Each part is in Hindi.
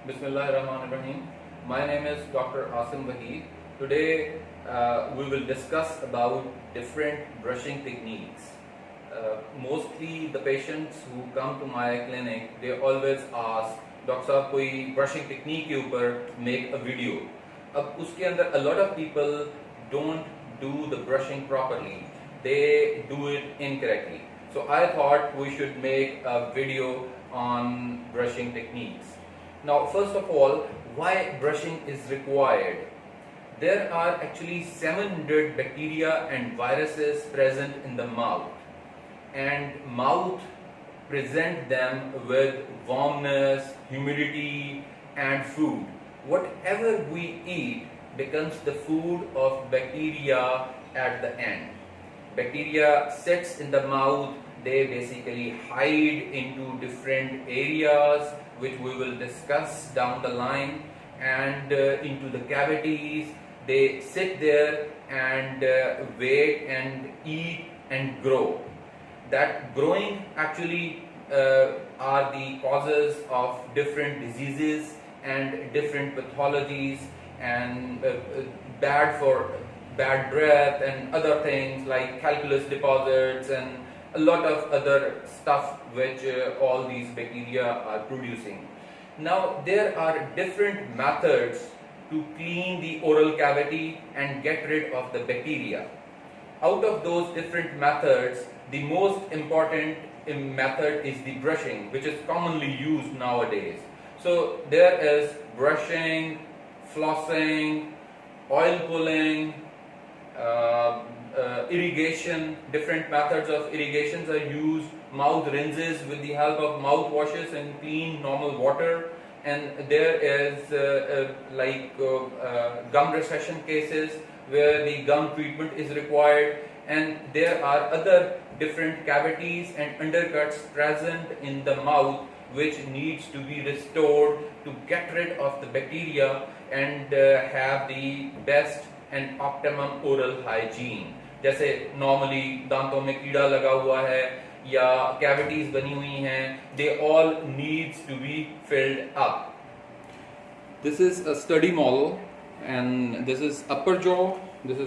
Bismillahirrahmanirrahim. My name is Dr. Asim Waheed. Today we will discuss about different brushing techniques. Mostly the patients who come to my clinic, they always ask, doctor साहब कोई ब्रशिंग टेक्निक के ऊपर मेक अ वीडियो. अब उसके अंदर a lot of people don't do the brushing properly. They do it incorrectly. So I thought we should make a video on brushing techniques. Now, first of all, why brushing is required? There are actually 700 bacteria and viruses present in the mouth, and mouth present them with warmness, humidity, and food. Whatever we eat becomes the food of bacteria at the end. Bacteria sits in the mouth. They basically hide into different areas, which we will discuss down the line, and into the cavities. They sit there and wait and eat and grow. That growing actually are the causes of different diseases and different pathologies, and bad for bad breath and other things like calculus deposits and a lot of other stuff which all these bacteria are producing. Now there are different methods to clean the oral cavity and get rid of the bacteria. Out of those different methods, the most important method is the brushing, which is commonly used nowadays. So there is brushing, flossing, oil pulling, irrigation. Different methods of irrigations are used. Mouth rinses with the help of mouth washes and clean normal water. And there is gum recession cases where the gum treatment is required, and there are other different cavities and undercuts present in the mouth which needs to be restored to get rid of the bacteria and have the best and optimum oral hygiene. जैसे normally दांतों में कीड़ा लगा हुआ है या cavities बनी हुई हैं, they all needs to be filled up. This is a study model, and this is upper jaw, this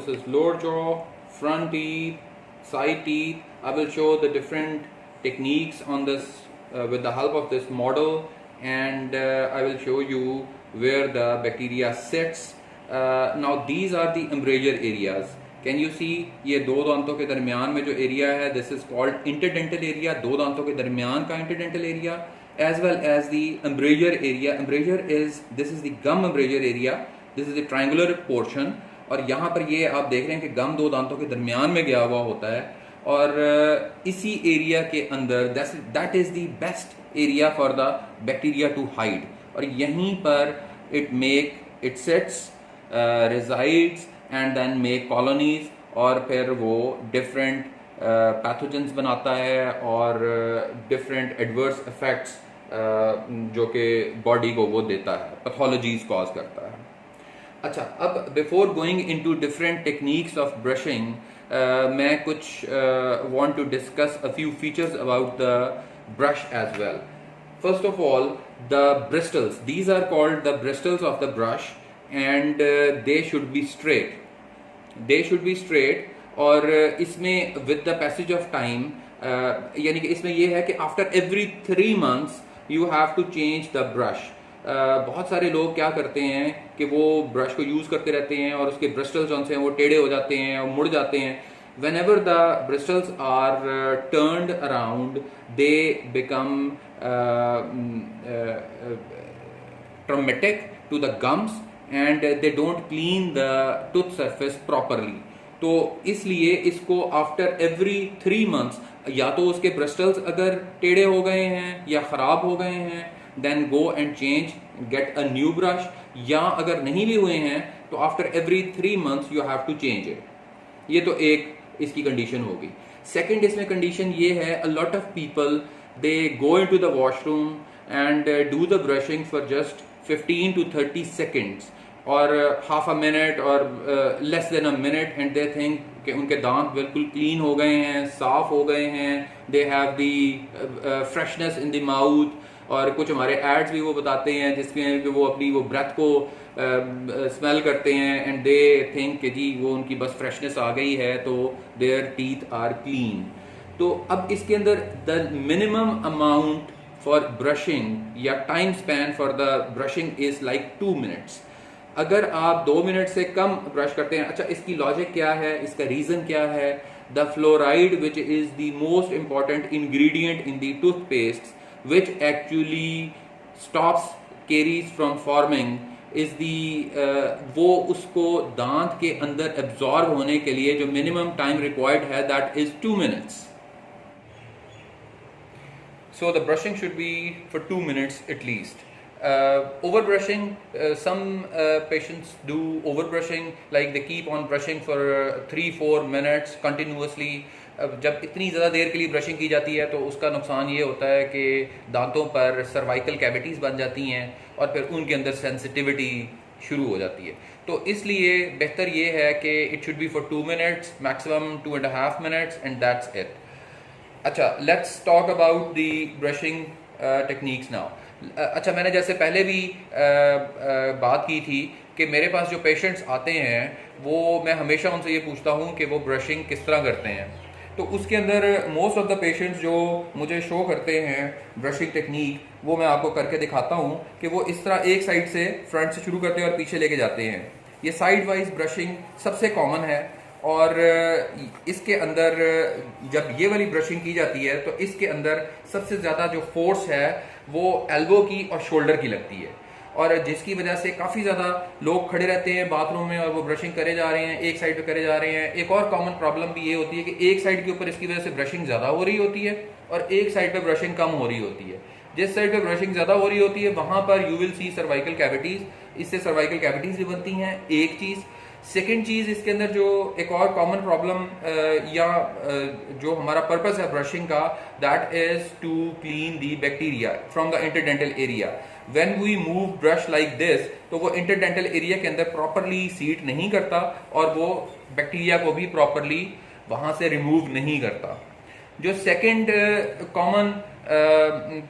is lower jaw, front teeth, side teeth. I will show the different techniques on this with the help of this model, and I will show you where the bacteria sits. Now these are the embrasure areas. Can you see ये दो दांतों के दरमियान में जो एरिया है, this is called interdental area. दो दांतों के दरमियान का interdental area, as well as the embrasure area. This is the gum embrasure area. This is the triangular portion. और यहाँ पर ये आप देख रहे हैं कि गम दो दांतों के दरमियान में गया हुआ होता है, और इसी एरिया के अंदर that is the best area for the bacteria to hide. और यहीं पर it sits, resides and then make colonies, और फिर वो different pathogens बनाता है और different adverse effects जो कि body को वो देता है, pathologies cause करता है. अच्छा, अब before going into different techniques of brushing, मैं कुछ want to discuss a few features about the brush as well. First of all, the bristles. These are called the bristles of the brush, and they should be straight. और इसमें with the passage of time, यानी कि इसमें ये है कि after every 3 months you have to change the brush. बहुत सारे लोग क्या करते हैं कि वो ब्रश को यूज़ करते रहते हैं और उसके ब्रिस्टल्स जो हैं वो टेढ़े हो जाते हैं और मुड़ जाते हैं. Whenever the bristles are turned around, they become traumatic to the gums, and they don't clean the tooth surface properly. तो इसलिए इसको आफ्टर एवरी 3 months या तो उसके ब्रिस्टल्स अगर टेढ़े हो गए हैं या ख़राब हो गए हैं, then go and change, get a new brush, या अगर नहीं भी हुए हैं तो after every 3 months you have to change it. ये तो एक इसकी कंडीशन होगी. सेकंड इसमें कंडीशन ये है, a lot of people they go into the washroom and do the brushing for just 15 to 30 seconds और हाफ अ मिनट और less than a minute, and they think कि उनके दांत बिल्कुल क्लीन हो गए हैं, साफ हो गए हैं, they have the freshness in the mouth, और कुछ हमारे एड्स भी वो बताते हैं जिसमें वो अपनी वो ब्रेथ को स्मेल करते हैं एंड दे थिंक कि जी वो उनकी बस फ्रेशनेस आ गई है तो देयर टीथ आर क्लीन। तो अब इसके अंदर the minimum amount for brushing या time span for the brushing is like 2 minutes. अगर आप 2 मिनट से कम ब्रश करते हैं, अच्छा इसकी लॉजिक क्या है, इसका रीजन क्या है? The fluoride which is the most important ingredient in the toothpaste which actually stops carries from forming is the वो उसको दांत के अंदर एब्जॉर्ब होने के लिए जो मिनिमम टाइम रिक्वायर्ड है that is 2 minutes. So the brushing should be for 2 minutes at least. Overbrushing, some patients do overbrushing, like they keep on brushing for 3-4 minutes continuously. जब इतनी ज़्यादा देर के लिए ब्रशिंग की जाती है तो उसका नुकसान ये होता है कि दांतों पर सर्वाइकल कैविटीज़ बन जाती हैं और फिर उनके अंदर सेंसिटिविटी शुरू हो जाती है। तो इसलिए बेहतर ये है कि it should be for 2 minutes, maximum 2.5 minutes and that's it. अच्छा, let's talk about the brushing techniques now. अच्छा, मैंने जैसे पहले भी बात की थी कि मेरे पास जो पेशेंट्स आते हैं वो मैं हमेशा उनसे ये पूछता हूँ कि वो ब्रशिंग किस तरह करते हैं। तो उसके अंदर मोस्ट ऑफ द पेशेंट्स जो मुझे शो करते हैं ब्रशिंग टेक्निक वो मैं आपको करके दिखाता हूँ कि वो इस तरह एक साइड से फ्रंट से शुरू करते हैं और पीछे लेके जाते हैं। ये साइड वाइज ब्रशिंग सबसे कॉमन है और इसके अंदर जब ये वाली ब्रशिंग की जाती है तो इसके अंदर सबसे ज़्यादा जो फोर्स है वो एल्बो की और शोल्डर की लगती है और जिसकी वजह से काफ़ी ज़्यादा लोग खड़े रहते हैं बाथरूम में और वो ब्रशिंग करे जा रहे हैं, एक साइड पे करे जा रहे हैं। एक और कॉमन प्रॉब्लम भी ये होती है कि एक साइड के ऊपर इसकी वजह से ब्रशिंग ज़्यादा हो रही होती है और एक साइड पे ब्रशिंग कम हो रही होती है। जिस साइड पे ब्रशिंग ज़्यादा हो रही होती है वहाँ पर you will see cervical cavities, इससे सर्वाइकल कैविटीज़ भी बनती हैं, एक चीज़। सेकेंड चीज़ इसके अंदर जो एक और कॉमन प्रॉब्लम या जो हमारा पर्पस है ब्रशिंग का that is to clean the bacteria from the interdental area. When we move brush like this तो वो इंटरडेंटल एरिया के अंदर प्रॉपरली सीट नहीं करता और वो बैक्टीरिया को भी प्रॉपरली वहाँ से रिमूव नहीं करता। जो सेकेंड कॉमन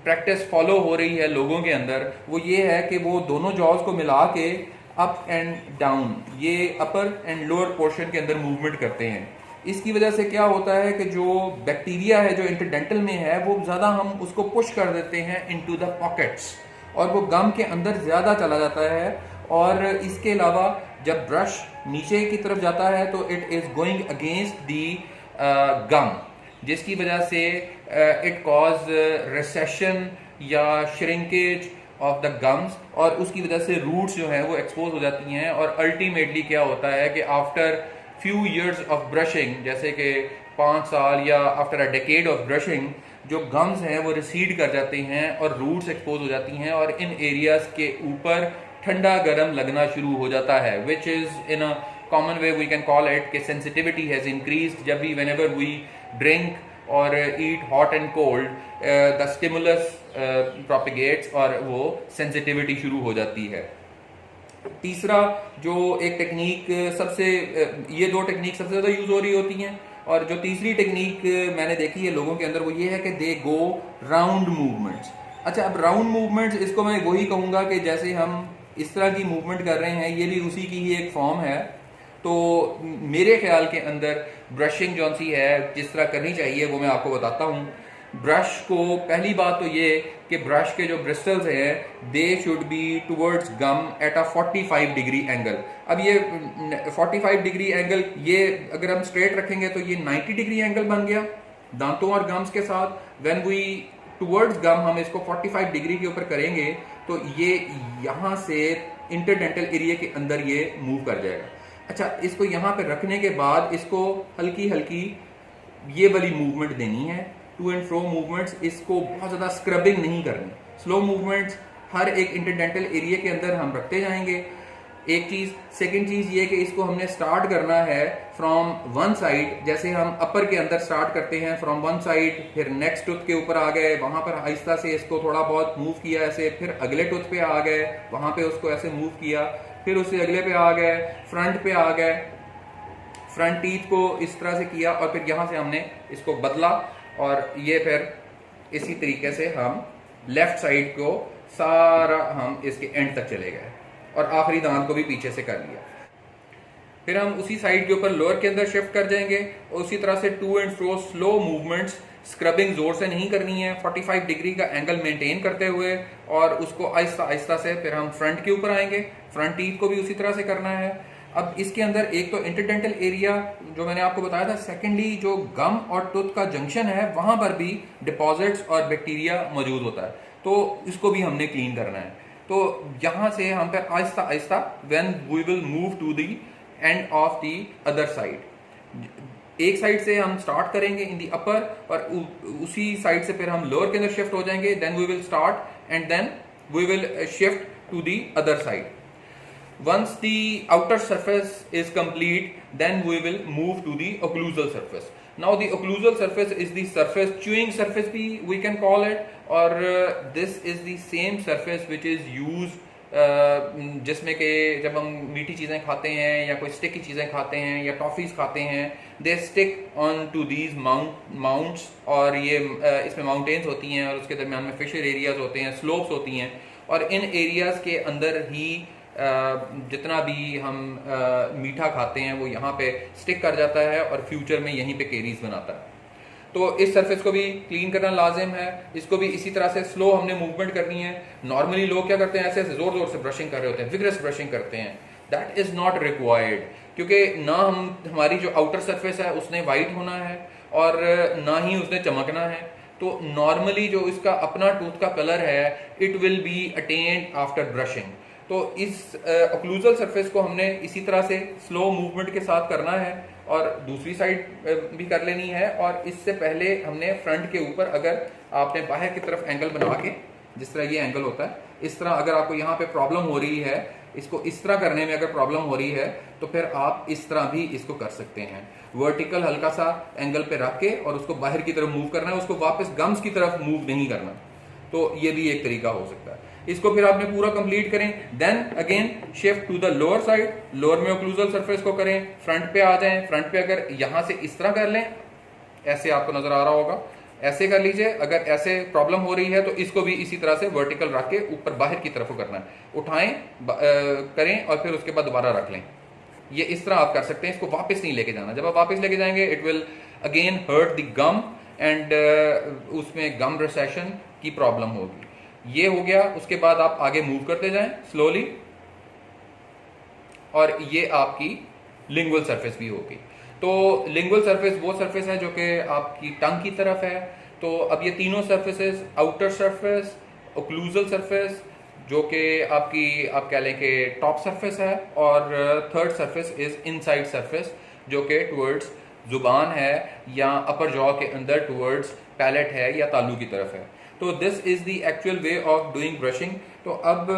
प्रैक्टिस फॉलो हो रही है लोगों के अंदर वो ये है कि वो दोनों जॉज को मिला के अप एंड डाउन, ये अपर एंड लोअर पोर्शन के अंदर मूवमेंट करते हैं। इसकी वजह से क्या होता है कि जो बैक्टीरिया है जो इंटरडेंटल में है वो ज़्यादा हम उसको पुश कर देते हैं इनटू द पॉकेट्स और वो गम के अंदर ज़्यादा चला जाता है। और इसके अलावा जब ब्रश नीचे की तरफ जाता है तो it is going against the gum, जिसकी वजह से इट कॉज रिसेशन या श्रिंकेज ऑफ द गम्स और उसकी वजह से रूट्स जो हैं वो एक्सपोज हो जाती हैं और अल्टीमेटली क्या होता है कि after few years of brushing, जैसे कि 5 साल या after a decade of brushing, जो गम्स हैं वो रिसीड कर जाते हैं और रूट्स एक्सपोज हो जाती हैं और इन एरियाज के ऊपर ठंडा गर्म लगना शुरू हो जाता है which is in a common way we can call it कि सेंसिटिविटी हैज़ इंक्रीज्ड। जब भी व्हेनेवर वी ड्रिंक और eat hot and cold the stimulus propagates और वो सेंसिटिविटी शुरू हो जाती है। तीसरा जो एक टेक्निक ये दो टेक्निक सबसे ज़्यादा यूज़ हो रही होती हैं और जो तीसरी टेक्निक मैंने देखी है लोगों के अंदर वो ये है कि दे गो राउंड मूवमेंट्स। अच्छा, अब राउंड मूवमेंट्स इसको मैं वही कहूँगा कि जैसे हम इस तरह की मूवमेंट कर रहे हैं ये भी उसी की ही एक फॉर्म है। तो मेरे ख्याल के अंदर ब्रशिंग जौन सी है जिस तरह करनी चाहिए वो मैं आपको बताता हूँ। ब्रश को पहली बात तो ये कि ब्रश के जो ब्रिस्टल्स हैं they should be towards gum at a 45 degree angle. अब ये 45 डिग्री एंगल ये अगर हम स्ट्रेट रखेंगे तो ये 90 डिग्री एंगल बन गया दांतों और गम्स के साथ। व्हेन वी टुवर्ड्स गम हम इसको 45 डिग्री के ऊपर करेंगे तो ये यहाँ से इंटरडेंटल एरिया के अंदर ये मूव कर जाएगा। अच्छा, इसको यहाँ पे रखने के बाद इसको हल्की हल्की ये वाली मूवमेंट देनी है, टू एंड फ्रो मूवमेंट्स। इसको बहुत ज़्यादा स्क्रबिंग नहीं करनी, स्लो मूवमेंट्स हर एक इंटरडेंटल एरिया के अंदर हम रखते जाएंगे। एक चीज़। सेकंड चीज़ ये कि इसको हमने स्टार्ट करना है फ्रॉम वन साइड, जैसे हम अपर के अंदर स्टार्ट करते हैं फ्रॉम वन साइड, फिर नेक्स्ट टूथ के ऊपर आ गए, वहाँ पर आहिस्ता से इसको थोड़ा बहुत मूव किया ऐसे, फिर अगले टूथ पे आ गए, वहाँ पे उसको ऐसे मूव किया, फिर उससे अगले पे आ गए, फ्रंट पे आ गए, फ्रंट टीथ को इस तरह से किया और फिर यहाँ से हमने इसको बदला और ये फिर इसी तरीके से हम लेफ्ट साइड को सारा हम इसके एंड तक चले गए और आखिरी दांत को भी पीछे से कर लिया। फिर हम उसी साइड के ऊपर लोअर के अंदर शिफ्ट कर जाएंगे और उसी तरह से to and fro slow movements, scrubbing जोर से नहीं करनी है, 45 डिग्री का एंगल मेंटेन करते हुए, और उसको आहिस्ता आहिस्ता से फिर हम फ्रंट के ऊपर आएंगे। फ्रंट टीथ को भी उसी तरह से करना है। अब इसके अंदर एक तो इंटरडेंटल एरिया जो मैंने आपको बताया था, सेकेंडली जो गम और टूथ का जंक्शन है वहां पर भी डिपॉजिट्स और बैक्टीरिया मौजूद होता है, तो इसको भी हमने क्लीन करना है। तो यहां से हम फिर आहिस्ता आहिस्ता when we will move to the end of the other side, एक साइड से हम स्टार्ट करेंगे इन दी अपर और उसी साइड से फिर हम लोअर के अंदर शिफ्ट हो जाएंगे। Then we will start and then we will shift to the other side. Once the outer surface is complete, then we will move to the occlusal surface. Now the occlusal surface is the surface, chewing surface भी we can call it, और this is the same surface which is used जिसमें कि जब हम मीठी चीज़ें खाते हैं या कोई स्टिकी चीज़ें खाते हैं या टॉफ़ीज़ खाते हैं, they stick on to these mounts, और ये इसमें माउंटेन्स होती हैं और उसके दरमियान में फिशर एरियाज होते हैं, स्लोप्स होती हैं, और इन एरियाज़ के अंदर ही जितना भी हम मीठा खाते हैं वो यहाँ पे स्टिक कर जाता है और फ्यूचर में यहीं पे केरीज बनाता है। तो इस सरफेस को भी क्लीन करना लाजिम है। इसको भी इसी तरह से स्लो हमने मूवमेंट करनी है। नॉर्मली लोग क्या करते हैं, ऐसे ऐसे जोर जोर से ब्रशिंग कर रहे होते हैं, विग्रस ब्रशिंग करते हैं। दैट इज नॉट रिक्वायर्ड, क्योंकि ना हमारी जो आउटर सरफेस है उसने वाइट होना है और ना ही उसने चमकना है। तो नॉर्मली जो इसका अपना टूथ का कलर है it will be attend after brushing. तो इस ओक्लूजल सरफेस को हमने इसी तरह से स्लो मूवमेंट के साथ करना है और दूसरी साइड भी कर लेनी है। और इससे पहले हमने फ्रंट के ऊपर, अगर आपने बाहर की तरफ एंगल बना के, जिस तरह ये एंगल होता है, इस तरह अगर आपको यहाँ पे प्रॉब्लम हो रही है, इसको इस तरह करने में अगर प्रॉब्लम हो रही है तो फिर आप इस तरह भी इसको कर सकते हैं। वर्टिकल हल्का सा एंगल पे रख के और उसको बाहर की तरफ मूव करना है, उसको वापस गम्स की तरफ मूव नहीं करना। तो ये भी एक तरीका हो सकता है। इसको फिर आपने पूरा कंप्लीट करें, then again shift to the lower side. Lower में ओक्लूजल सरफेस को करें, फ्रंट पे आ जाएं। फ्रंट पे अगर यहां से इस तरह कर लें, ऐसे आपको नजर आ रहा होगा, ऐसे कर लीजिए। अगर ऐसे प्रॉब्लम हो रही है तो इसको भी इसी तरह से वर्टिकल रख के ऊपर बाहर की तरफ करना है, उठाएं करें और फिर उसके बाद दोबारा रख लें। ये इस तरह आप कर सकते हैं। इसको वापस नहीं लेके जाना। जब आप वापस लेके जाएंगे it will again hurt the gum and उसमें गम रिसेशन की प्रॉब्लम होगी। ये हो गया। उसके बाद आप आगे मूव करते जाएं स्लोली, और ये आपकी लिंगुअल सरफेस भी होगी। तो लिंगुअल सरफेस वो सरफेस है जो कि आपकी टंग की तरफ है। तो अब ये तीनों surfaces, outer surface, occlusal surface जो कि आपकी आप कह लें कि टॉप सरफेस है, और third surface is inside surface जो कि टुवर्ड्स जुबान है या अपर जॉ के अंदर टुवर्ड्स पैलेट है या तालू की तरफ है। तो this is the actual way of doing brushing. तो अब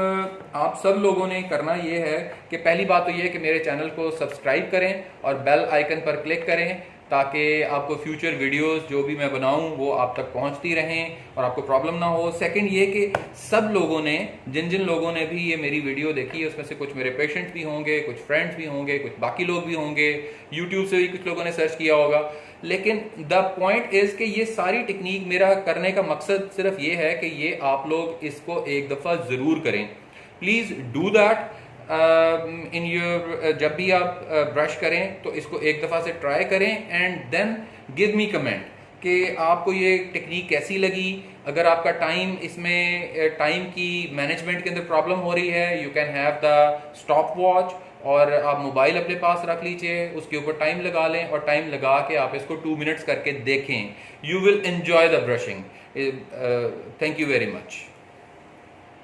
आप सब लोगों ने करना ये है कि पहली बात तो ये है कि मेरे चैनल को सब्सक्राइब करें और बेल आइकन पर क्लिक करें, ताकि आपको फ्यूचर वीडियोस जो भी मैं बनाऊं वो आप तक पहुंचती रहें और आपको प्रॉब्लम ना हो। सेकंड ये कि सब लोगों ने, जिन जिन लोगों ने भी ये मेरी वीडियो देखी है उसमें से कुछ मेरे पेशेंट्स भी होंगे, कुछ फ्रेंड्स भी होंगे, कुछ बाकी लोग भी होंगे, यूट्यूब से भी कुछ लोगों ने सर्च किया होगा। लेकिन द पॉइंट इज कि ये सारी टेक्निक मेरा करने का मकसद सिर्फ ये है कि ये आप लोग इसको एक दफ़ा ज़रूर करें। Please do that in your, जब भी आप ब्रश करें तो इसको एक दफ़ा से ट्राई करें and then give me comment कि आपको ये टेक्निक कैसी लगी। अगर आपका टाइम, इसमें टाइम की मैनेजमेंट के अंदर प्रॉब्लम हो रही है, you can have the stop watch, और आप मोबाइल अपने पास रख लीजिए, उसके ऊपर टाइम लगा लें और टाइम लगा के आप इसको 2 मिनट्स करके देखें। You will enjoy the brushing. Thank you very much.